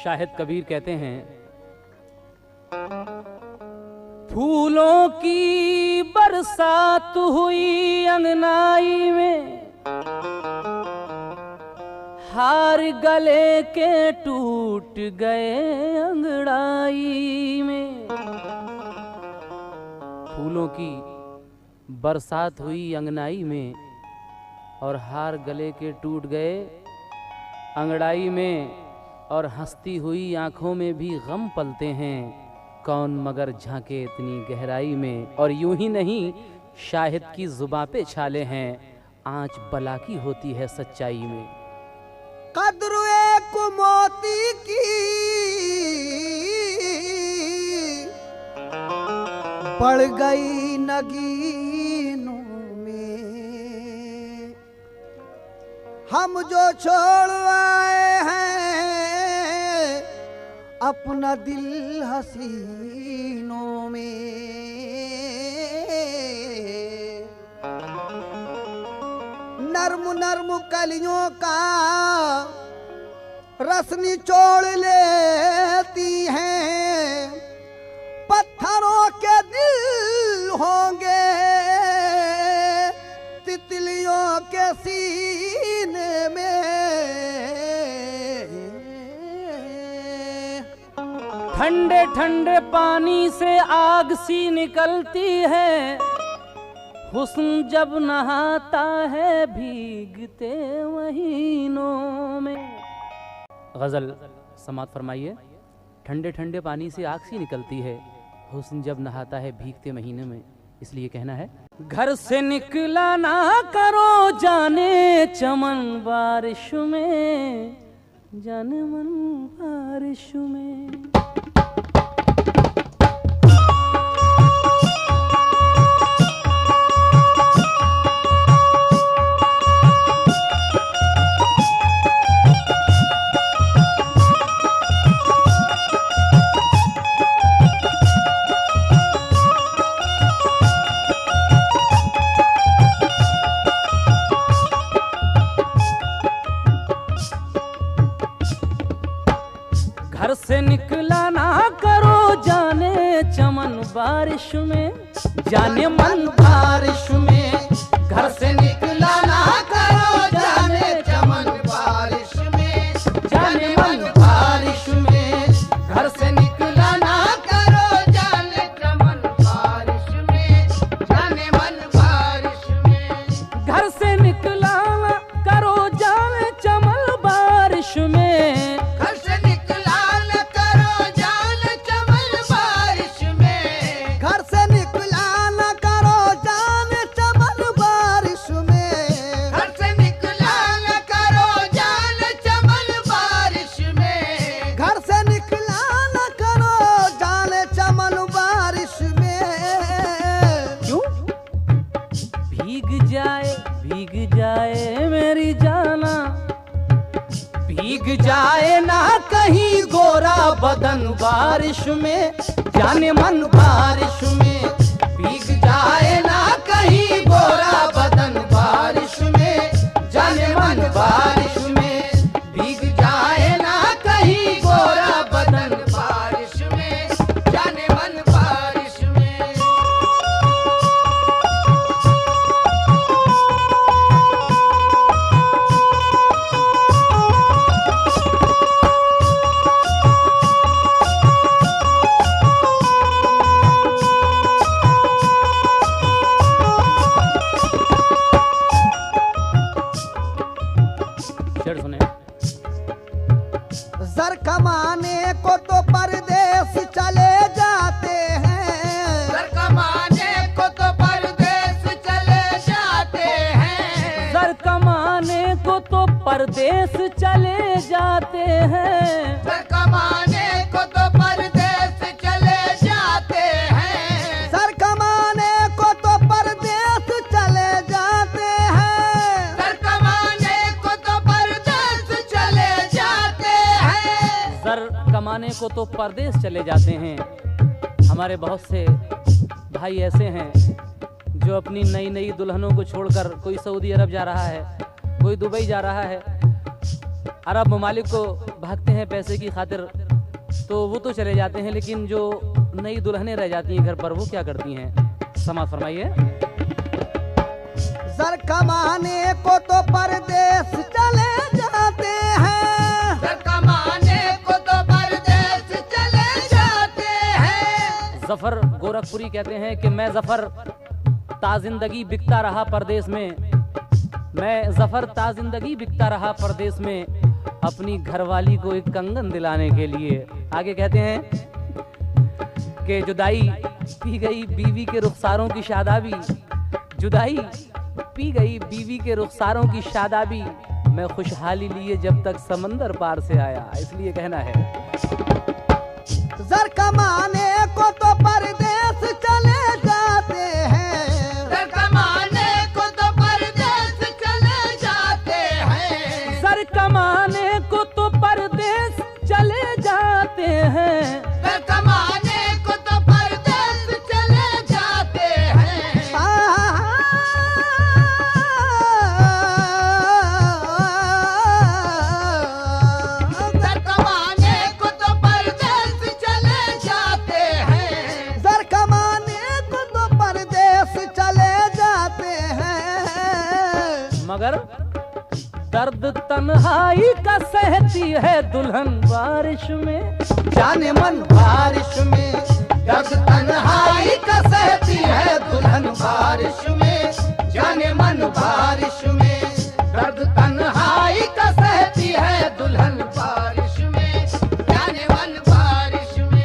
शाहिद कबीर कहते हैं, फूलों की बरसात हुई अंगनाई में, हार गले के टूट गए अंगड़ाई में। फूलों की बरसात हुई अंगनाई में और हार गले के टूट गए अंगड़ाई में, और हंसती हुई आंखों में भी गम पलते हैं, कौन मगर झांके इतनी गहराई में। और यूं ही नहीं, शाहिद की जुबां पे छाले हैं, आंच बला की होती है सच्चाई में। कद्र एक मोती की पड़ गई नगीनों में, हम जो छोड़ आए हैं अपना दिल हसीनों में। नर्म नर्म कलियों का रस निचोड़ लेती हैं, पत्थरों के दिल होंगे तितलियों के सीने में। ठंडे ठंडे पानी से आग सी निकलती है, हुस्न जब नहाता है भीगते महीनों में। गजल समात फरमाइए। ठंडे ठंडे पानी से आग सी निकलती है, हुस्न जब नहाता है भीगते महीने में। इसलिए कहना है, घर से निकला ना करो जाने चमन बारिश में, जाने मन बारिश में। घर से निकला ना करो जाने चमन बारिश में, जाने मन बारिश में। घर से निकला ना करो जाने चमन बारिश में, जाने मन बारिश में। घर से निकला ना करो जाने चमन बारिश में, जाने मन बारिश में। घर से निकला ना करो जाने चमन बारिश में। भीग जाए मेरी जाना, भीग जाए ना कहीं गोरा बदन बारिश में, जाने मन बारिश में। भीग जाए ना कहीं गोरा बदन बारिश में, जाने मन बारिश में। भीग जाए ना कहीं गोरा बदन बारिश में, जाने मन बारिश में। जर कमाने को तो परदेश चले जाते हैं, जर कमाने को तो परदेश चले जाते हैं। जर कमाने को तो परदेश चले जाते हैं। सर कमाने को तो परदेश चले जाते हैं। सर कमाने को तो परदेश चले जाते हैं। सर कमाने को तो परदेश चले जाते हैं। सर कमाने को तो परदेश चले जाते हैं। हमारे बहुत से भाई ऐसे हैं जो अपनी नई नई दुल्हनों को छोड़कर कोई सऊदी अरब जा रहा है, कोई दुबई जा रहा है, अरब ममालिक को भागते हैं पैसे की खातिर, तो वो तो चले जाते हैं, लेकिन जो नई दुल्हनें रह जाती हैं घर पर वो क्या करती हैं? समाज फरमाइए। सर कमाने को तो परदेश चले जाते हैं। सर कमाने को तो परदेश चले जाते हैं। जफर गोरखपुरी कहते हैं कि मैं जफर ताजिंदगी बिकता रहा परदेश में, मैं जफर ताजिंदगी बिकता रहा परदेश में, अपनी घरवाली को एक कंगन दिलाने के लिए। आगे कहते हैं कि जुदाई पी गई बीवी के रुखसारों की शादाबी, जुदाई पी गई बीवी के रुखसारों की शादाबी, मैं खुशहाली लिए जब तक समंदर पार से आया। इसलिए कहना है सर कमाने को तो परदेश चले जाते हैं। सर कमाने को तो परदेश चले जाते हैं। सर कमाने को तो परदेश चले जाते हैं। सर कमाने को तो परदेश चले जाते हैं। सर कमाने को तो परदेश चले जाते हैं। सर कमाने को तो परदेश चले जाते हैं। मगर दर्द तन्हाई का सहती है दुल्हन बारिश में, जाने मन बारिश में। दर्द तन्हाई का सहती है दुल्हन बारिश में, जाने मन बारिश में। दर्द तन्हाई का सहती है दुल्हन बारिश में, जाने मन बारिश में।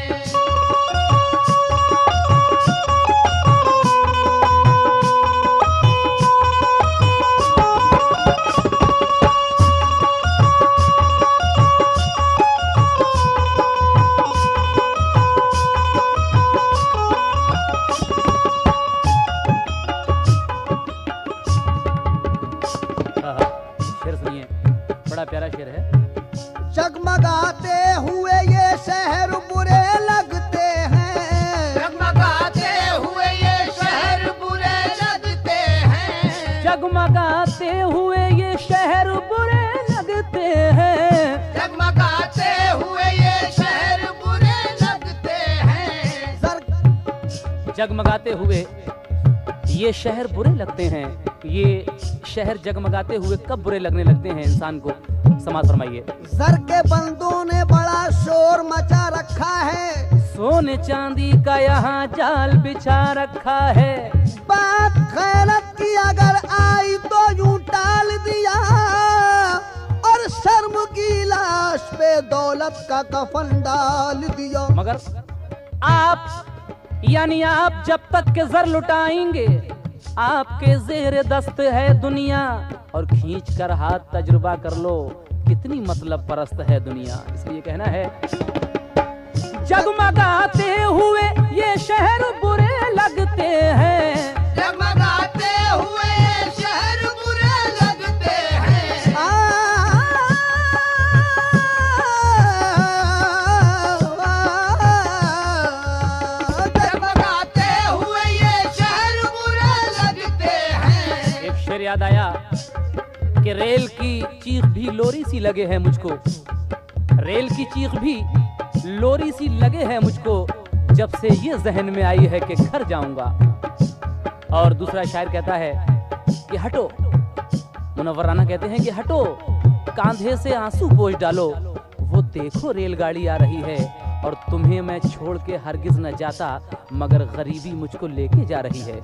शेर सुनिए, बड़ा प्यारा शेर है। जगमगाते हुए ये शहर बुरे लगते हैं। जगमगाते हुए ये शहर बुरे लगते हैं। जगमगाते हुए ये शहर बुरे लगते हैं। जगमगाते हुए ये शहर बुरे लगते हैं। सर जगमगाते हुए ये शहर बुरे लगते हैं। ये शहर जगमगाते हुए कब बुरे लगने लगते हैं इंसान को? समाज फरमाइए। सर के बंदों ने बड़ा शोर मचा रखा है। सोने चांदी का यहाँ जाल बिछा रखा है। बात खैरत की अगर आई तो यूं टाल दिया, और शर्म की लाश पे दौलत का कफन डाल दिया। मगर आप यानी आप जब तक के जर लुटाएंगे, आपके जेर दस्त है दुनिया, और खींच कर हाथ तजुर्बा कर लो कितनी मतलब परस्त है दुनिया। इसलिए कहना है जगमगाते हुए ये शहर बुरे लगते हैं। जगमगाते हुए ये शहर बुरे लगते हैं। जगमगाते हुए ये शहर बुरे लगते हैं। एक शेर याद आया कि रेल की चीख भी लोरी सी लगे है मुझको, रेल की चीख भी लोरी सी लगे है मुझको, जब से ये जहन में आई है कि घर जाऊंगा। और दूसरा शायर कहता है कि हटो, मुनव्वर राना कहते हैं कि हटो, कांधे से आंसू पोंछ डालो, वो देखो रेलगाड़ी आ रही है, और तुम्हें मैं छोड़ के हरगिज न जाता, मगर गरीबी मुझको लेके जा रही है।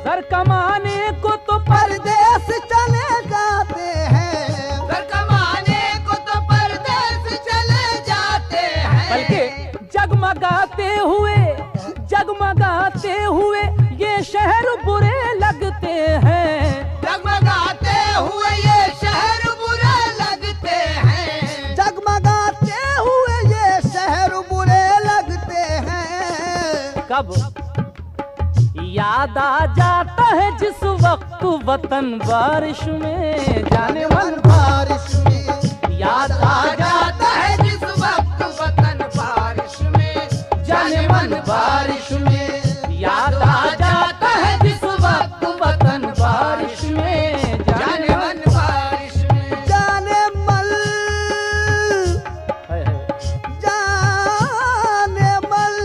सर कमाने को तो परदेश चले जाते हैं। घर कमाने को तो परदेश चले जाते हैं। बल्कि जगमगाते हुए शहर बुरे लगते हैं, जगमगाते हुए ये शहर बुरे लगते हैं, जगमगाते हुए ये शहर बुरे लगते हैं। कब याद आ जाता है जिस वक्त वतन बारिश में, जाने मन बारिश में याद आ जाता है जिस वक्त वतन बारिश में, जाने मन बारिश में, याद आ जाता है जिस वक्त वतन बारिश में, जाने मन बारिश में, जाने मल हाय हाय। जाने मल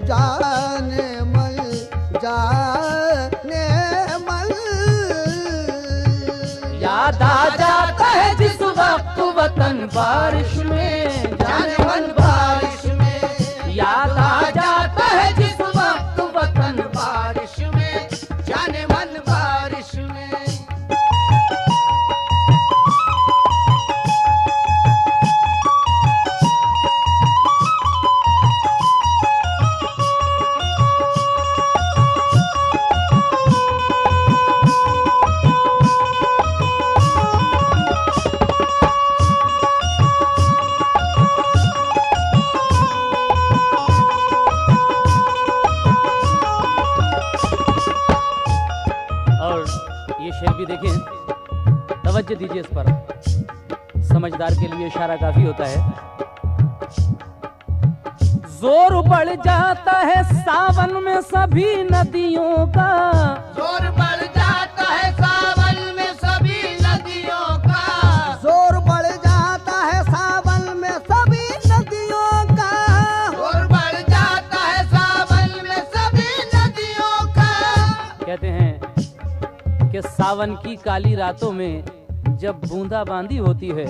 जाने मल जाने मल याद आ जाता है जिस वक्त वतन बारिश में, जाने मन बारिश में, याद आ जाता है जिस वक्त वतन बारिश में, जाने मन बारिश में। और ये शेर भी देखें, तवज्जो दीजिए इस पर, समझदार के लिए इशारा काफी होता है। जोर बढ़ जाता है सावन में सभी नदियों का, जोर बढ़ जाता है सावन में सभी नदियों का, जोर बढ़ जाता है सावन में सभी नदियों का, जोर बढ़ जाता है सावन में सभी नदियों का। कहते हैं कि सावन की काली रातों में जब बूंदाबांदी होती है,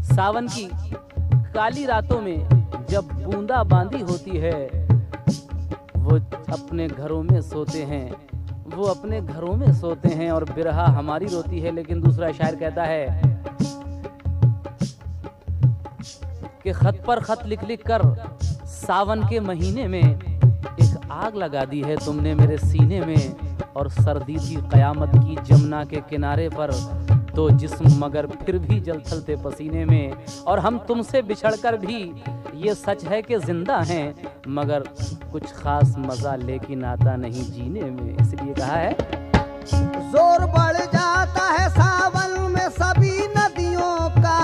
सावन की काली रातों में जब बूंदाबांदी होती है, वो अपने घरों में सोते हैं, वो अपने घरों में सोते हैं और बिरहा हमारी रोती है। लेकिन दूसरा शायर कहता है कि खत पर खत लिख लिख कर सावन के महीने में एक आग लगा दी है तुमने मेरे सीने में, और सर्दी थी कयामत की जमुना के किनारे पर, तो जिस्म मगर फिर भी जल थलते पसीने में। और हम तुमसे बिछड़कर भी ये सच है कि जिंदा हैं, मगर कुछ खास मजा लेकिन आता नहीं जीने में। इसलिए कहा है जोर बढ़ जाता है सावन में सभी नदियों का,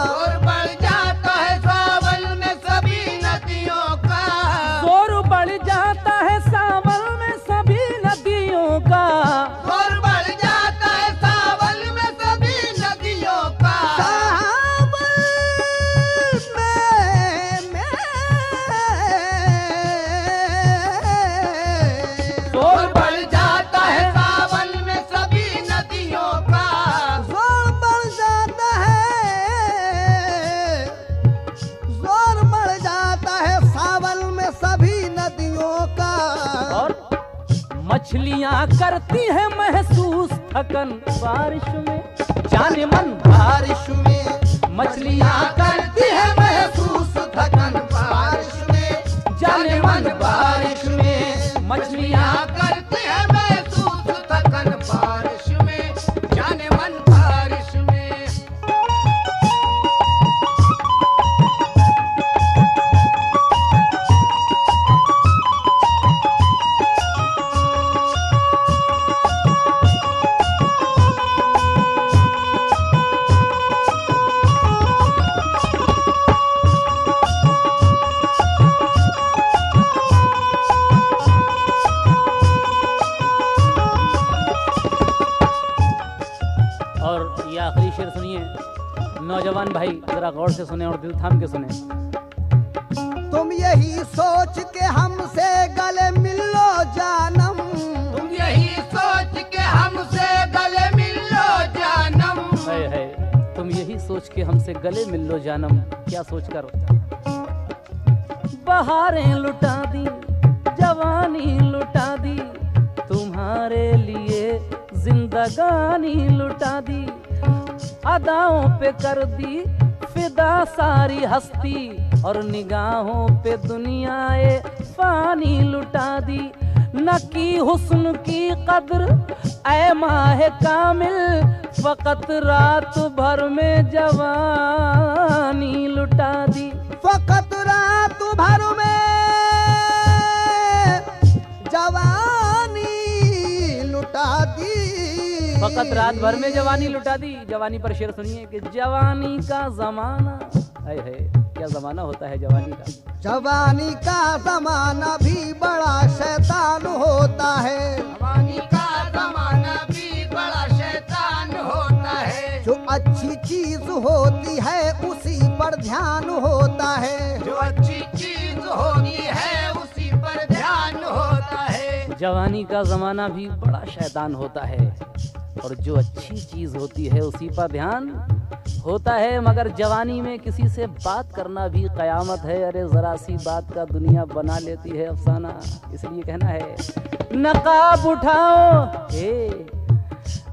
जोर बढ़ जाता है सावन में सभी नदियों का, जोर बढ़ जाता है सावन में सभी नदियों का, जोर बढ़ जाता है सावन में सभी नदियों का, सावन जोर बढ़ जाता है सावन में सभी नदियों का, जोर बढ़ जाता है, जोर बढ़ जाता है सावन में सभी नदियों का। और मछलियां करती है महसूस थकन बारिश में, जाने मन बारिश में मछलियां करती है महसूस थकन बारिश में, जाने मन बारिश में, मछलियां करती है महसूस थकन बारिश में, जाने मन बारिश में। और ये आखिरी शेर सुनिए, नौजवान भाई जरा गौर से सुने और दिल थाम के सुने। तुम यही सोच के हमसे गले मिलो जानम, तुम यही सोच के हमसे गले मिलो जानम, है तुम यही सोच के हमसे गले मिल लो जानम। क्या सोचकर? बहारें लुटा दी, जवानी लुटा दी, तुम्हारे लिए जिंदगानी लुटा दी, अदाओं पे कर दी फिदा सारी हस्ती, और निगाहों पे दुनियाए फानी लुटा दी। न की हुस्न की कद्र ऐ माह कामिल, फकत रात भर में जवानी लुटा दी। फकत रात भर में जवानी लुटा दी। फकत रात भर में जवानी लुटा दी। जवानी पर शेर सुनिए कि जवानी का जमाना है, क्या जमाना होता है जवानी का। जवानी का जमाना भी बड़ा शैतान होता है। जवानी का जमाना भी बड़ा शैतान होता है। जो अच्छी चीज होती है उसी पर ध्यान होता है। जो अच्छी चीज होती है उसी पर ध्यान होता है। जवानी का जमाना भी बड़ा शैतान होता है और जो अच्छी चीज होती है उसी पर ध्यान होता है। मगर जवानी में किसी से बात करना भी कयामत है। अरे जरा सी बात का दुनिया बना लेती है अफसाना। इसलिए कहना है नकाब उठाओ,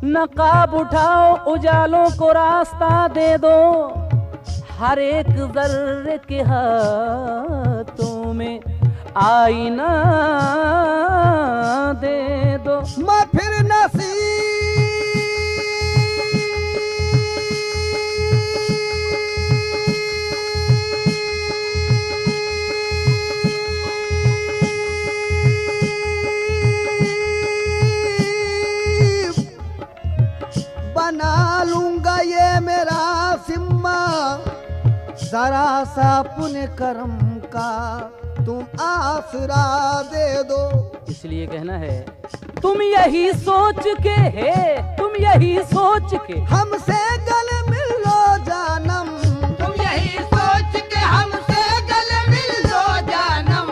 नकाब उठाओ, उजालों को रास्ता दे दो, हर एक जर्रे के हाथों में आईना दे दो। मैं फिर बना लूंगा ये मेरा सिम्मा, जरा सा पुण्य कर्म का तुम आसरा दे दो। इसलिए कहना है तुम यही सोच के है, तुम यही सोच के हमसे गले मिल लो जानम। तुम यही सोच के हमसे गले मिल लो जानम।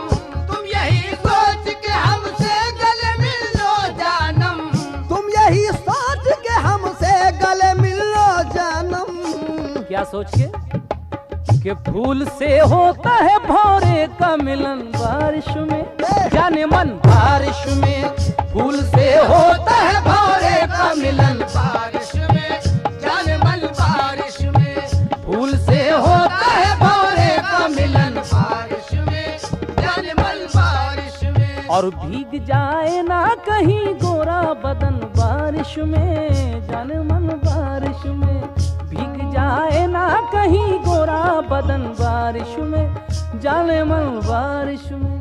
तुम यही सोच के हमसे गले मिल लो जानम। तुम यही सोच के हमसे गले मिल लो जानम। क्या सोच के कि फूल से होता है भौरे का मिलन बारिश में, जाने मन बारिश में। फूल से होता है भौरे का मिलन बारिश में, जाने मन बारिश में। फूल से होता है भौरे का मिलन बारिश में, जाने मन बारिश में। और भीग जाए ना कहीं गोरा बदन बारिश में, जाने मन बारिश में। भीग जाए ना कहीं गोरा बदन बारिश में, जाने मन बारिश में।